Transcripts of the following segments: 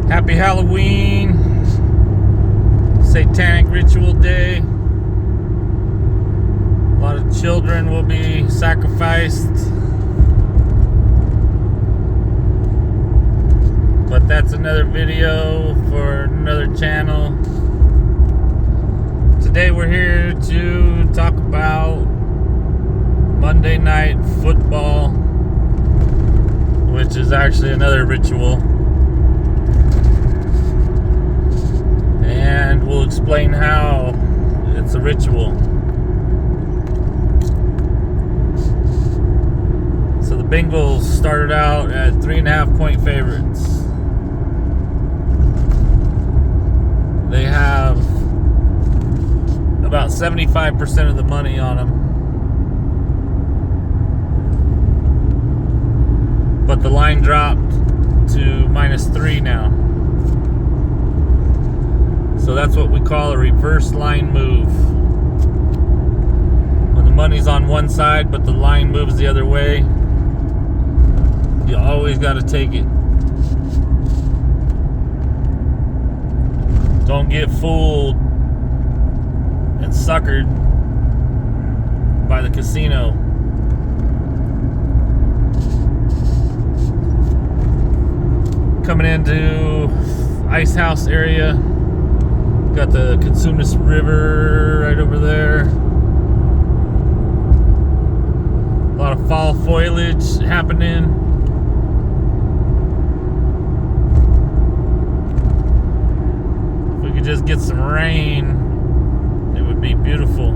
Happy Halloween, Satanic Ritual Day. A lot of children will be sacrificed. But that's another video for another channel. Today we're here to talk about Monday Night Football, which is actually another ritual. And we'll explain how it's a ritual. So the Bengals started out at 3.5-point favorites. They have about 75% of the money on them. But the line dropped to -3 now. So that's what we call a reverse line move. When the money's on one side but the line moves the other way, you always got to take it. Don't get fooled and suckered by the casino. Coming into Ice House area, got the Cosumnes River right over there. A lot of fall foliage happening. If we could just get some rain, it would be beautiful.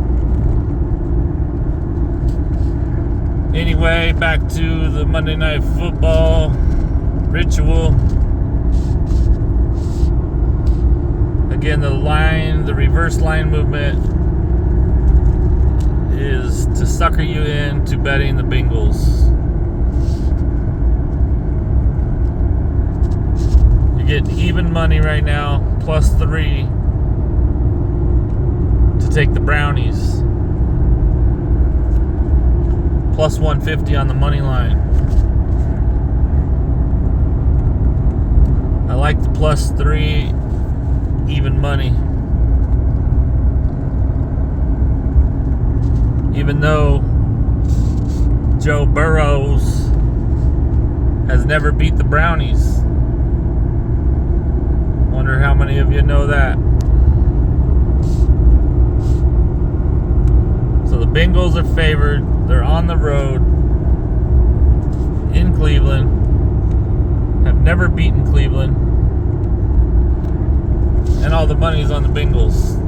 Anyway, back to the Monday Night Football ritual. Again, the reverse line movement is to sucker you into betting the Bengals. You're getting even money right now, +3 to take the Brownies. +150 on the money line. I like the +3 even money. Even though Joe Burrows has never beat the Brownies. Wonder how many of you know that. So the Bengals are favored. They're on the road in Cleveland. Have never beaten Cleveland. And all the money's on the Bengals.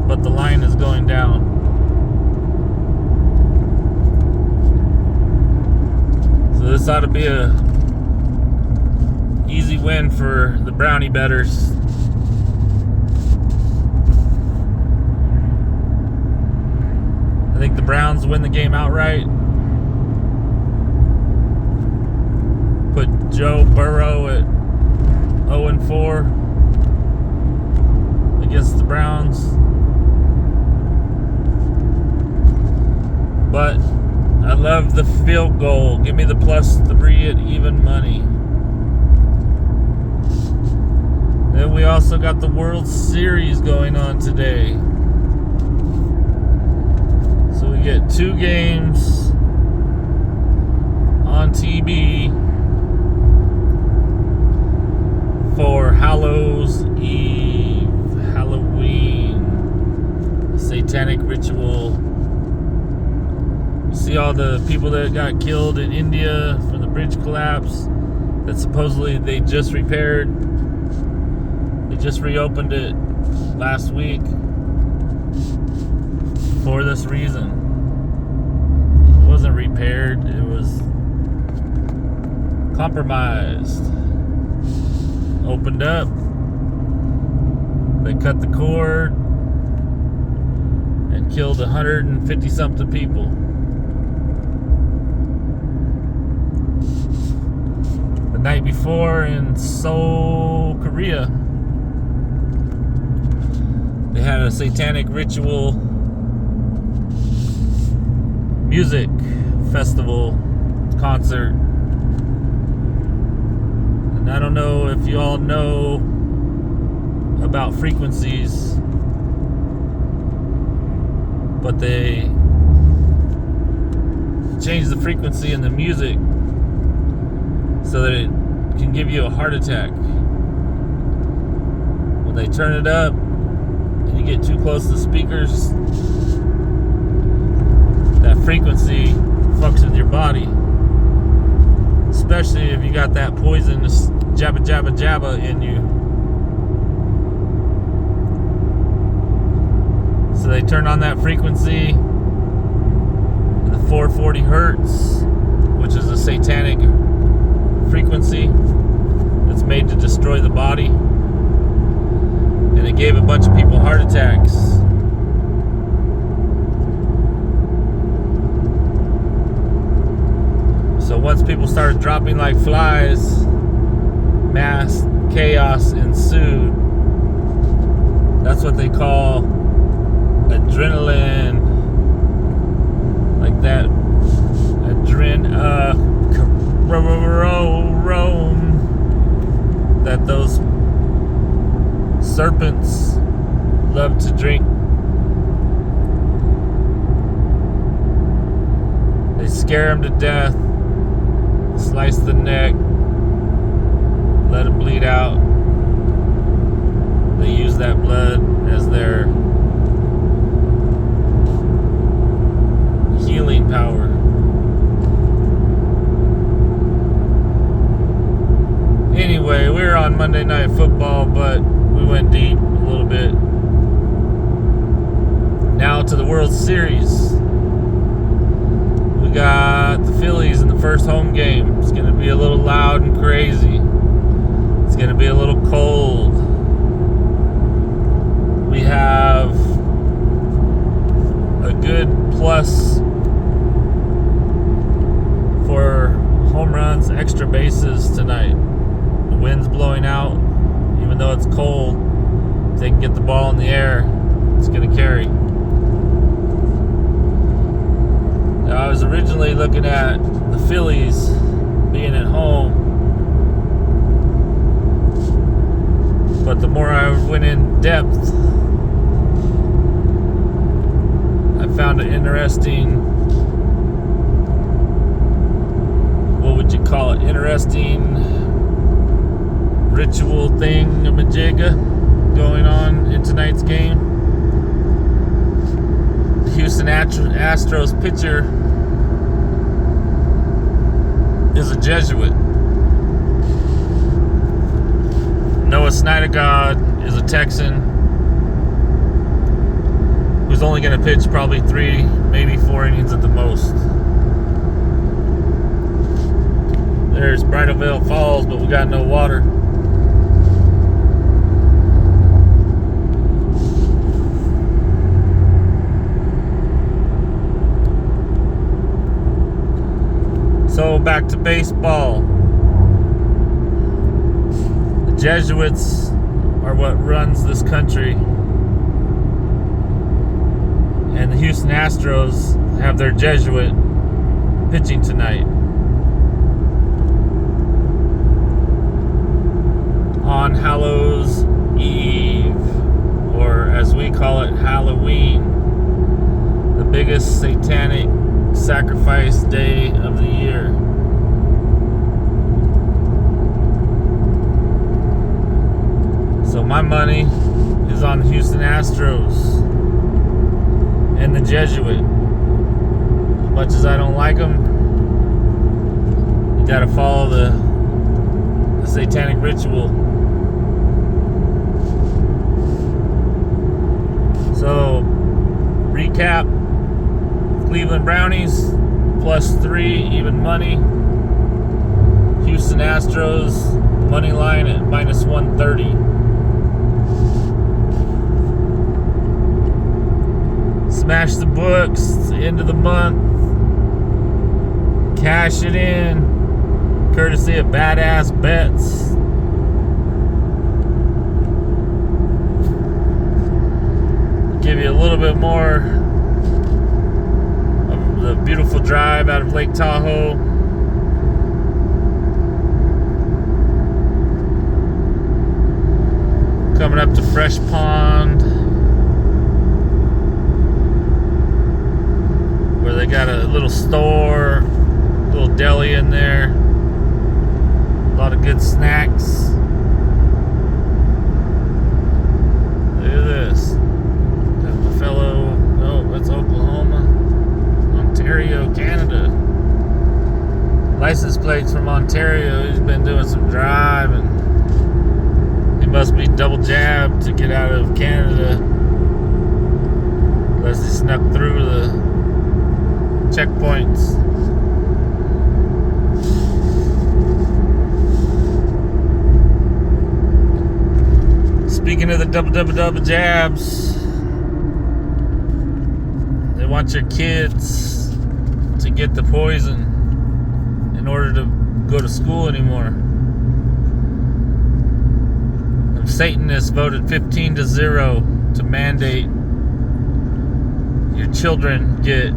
But the line is going down. So this ought to be a easy win for the Brownie bettors. I think the Browns win the game outright. Put Joe Burrow at 0-4 against the Browns. But I love the field goal. Give me the +3 at even money. Then we also got the World Series going on today. So we get 2 games on TV for Halloween, Satanic Ritual. See all the people that got killed in India from the bridge collapse that supposedly they just repaired. They just reopened it last week for this reason. It wasn't repaired, it was compromised. Opened up. They cut the cord and killed 150 something people. The night before in Seoul, Korea, they had a satanic ritual music festival concert. And I don't know if you all know about frequencies, but they change the frequency in the music so that it can give you a heart attack. When they turn it up and you get too close to the speakers, that frequency fucks with your body. Especially if you got that poisonous jabba jabba jabba in you. So they turn on that frequency, the 440 hertz, which is a satanic frequency that's made to destroy the body. And it gave a bunch of people heart attacks. So once people started dropping like flies, mass chaos ensued. That's what they call adrenaline, like that that those serpents love to drink. They scare them to death, slice the neck, let it bleed out. They use that blood as their healing power. Anyway, we were on Monday Night Football, but we went deep a little bit. Now to the World Series. We got the Phillies in the first home game. It's going to be a little loud and crazy. It's going to be a little cold. We have a good plus for home runs, extra bases tonight. The wind's blowing out. Even though it's cold, if they can get the ball in the air, it's going to carry. Now, I was originally looking at the Phillies being at home, but the more I went in depth, I found an interesting, what would you call it, interesting ritual thingamajigga going on in tonight's game. The Houston Astros pitcher is a Jesuit. Noah Syndergaard is a Texan who's only going to pitch probably 3, maybe 4 innings at the most. There's Bridal Veil Falls, but we got no water. So back to baseball. The Jesuits are what runs this country. And the Houston Astros have their Jesuit pitching tonight. On Hallows Eve, or as we call it, Halloween, the biggest satanic sacrifice day of the year. So my money is on the Houston Astros and the Jesuit. As much as I don't like them, you gotta follow the satanic ritual. So, recap: Cleveland Brownies +3 even money. Houston Astros money line at -130. Smash the books. It's the end of the month. Cash it in, courtesy of Badass Bets. Give you a little bit more of the beautiful drive out of Lake Tahoe. coming up to Fresh Pond, where they got a little store, little deli in there, a lot of good snacks. Look at this. Got my fellow, oh, that's Oklahoma, Ontario, Canada. License plates from Ontario. He's been doing some driving. He must be double jabbed to get out of Canada, unless he snuck through the checkpoints. Speaking of the double jabs, they want your kids to get the poison in order to go to school anymore. Satanists voted 15-0 to mandate your children get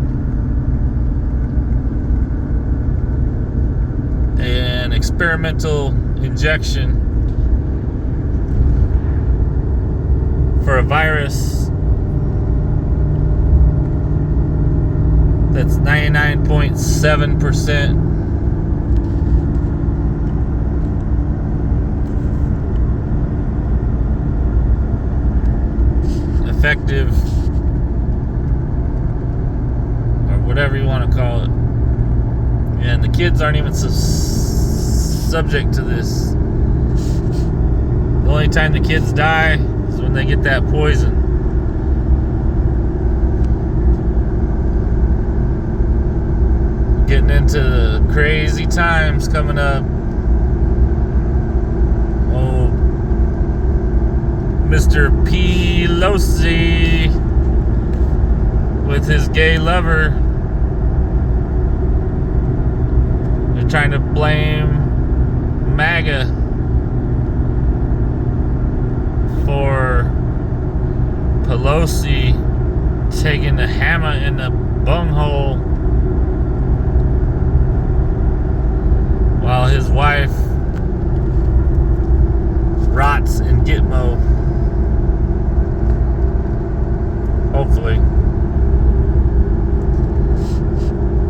an experimental injection for a virus that's 99.7% effective, or whatever you want to call it. And the kids aren't even subject to this. The only time the kids die is when they get that poison. Getting into the crazy times coming up. Oh, Mr. Pelosi with his gay lover. They're trying to blame MAGA for Pelosi taking the hammer in the bunghole while his wife rots in Gitmo. Hopefully.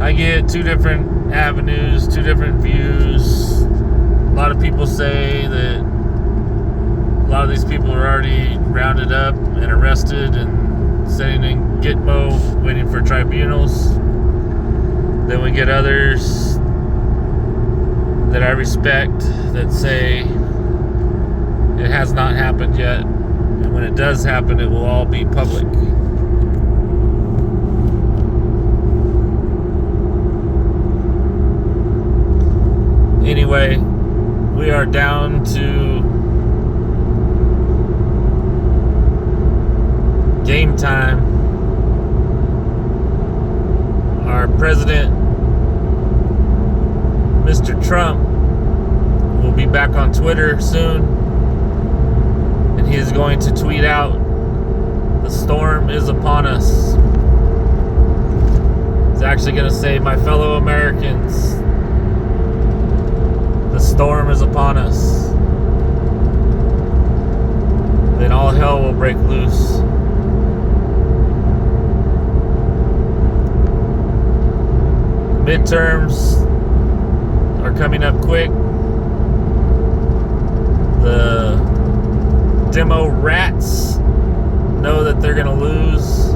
I get two different avenues, two different views. A lot of people say that a lot of these people are already rounded up and arrested and sitting in Gitmo waiting for tribunals. Then we get others that I respect that say it has not happened yet, and when it does happen, it will all be public. Anyway, we are down to game time. Our president, Mr. Trump, will be back on Twitter soon, and he is going to tweet out, "The storm is upon us." He's actually going to say, "My fellow Americans, the storm is upon us." Then all hell will break loose. Midterms are coming up quick. The demo rats know that they're going to lose,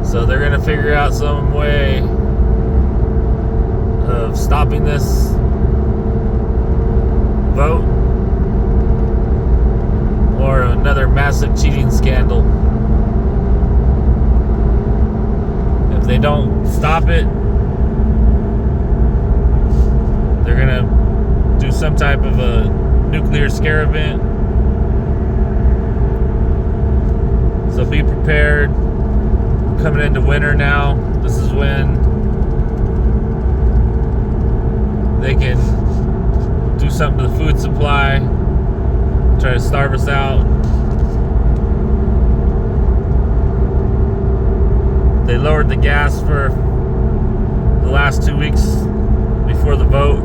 so they're going to figure out some way of stopping this vote or another massive cheating scandal. If they don't stop it, they're gonna do some type of a nuclear scare event. So be prepared. Coming into winter now, this is when they can do something to the food supply, try to starve us out. They lowered the gas for the last 2 weeks before the vote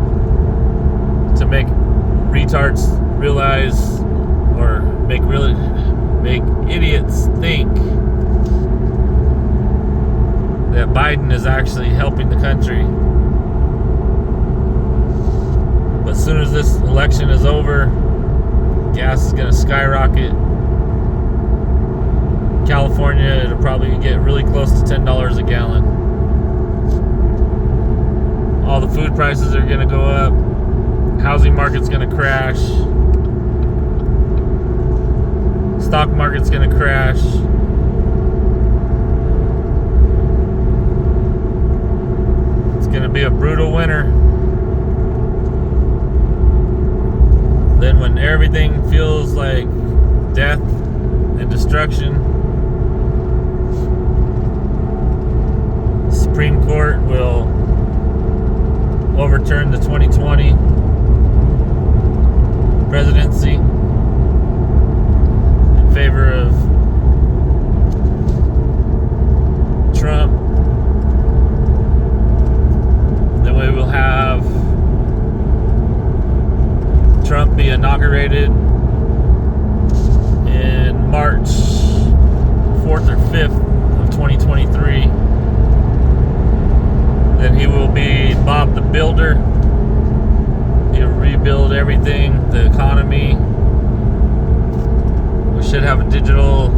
to make retards realize, or make idiots think that Biden is actually helping the country. But as soon as this election is over, gas is going to skyrocket. California, it'll probably get really close to $10 a gallon. All the food prices are going to go up. Housing market's going to crash. Stock market's going to crash. It's going to be a brutal winter. Then when everything feels like death and destruction, the Supreme Court will overturn the 2020 presidency in favor of Trump. Then we will have Trump be inaugurated in March 4th or 5th of 2023. Then he will be Bob the Builder. He'll rebuild everything, the economy. We should have a digital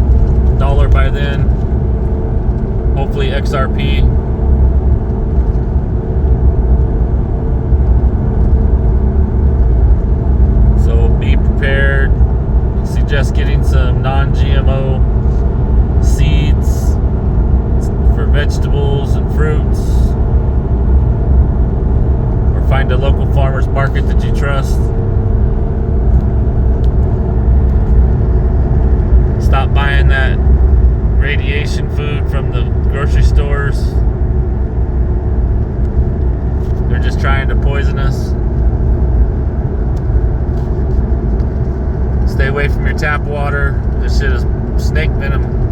dollar by then. Hopefully XRP. So be prepared. I suggest getting some non-GMO seeds for vegetables and fruits. Find a local farmer's market that you trust. Stop buying that radiation food from the grocery stores. They're just trying to poison us. Stay away from your tap water. This shit is snake venom.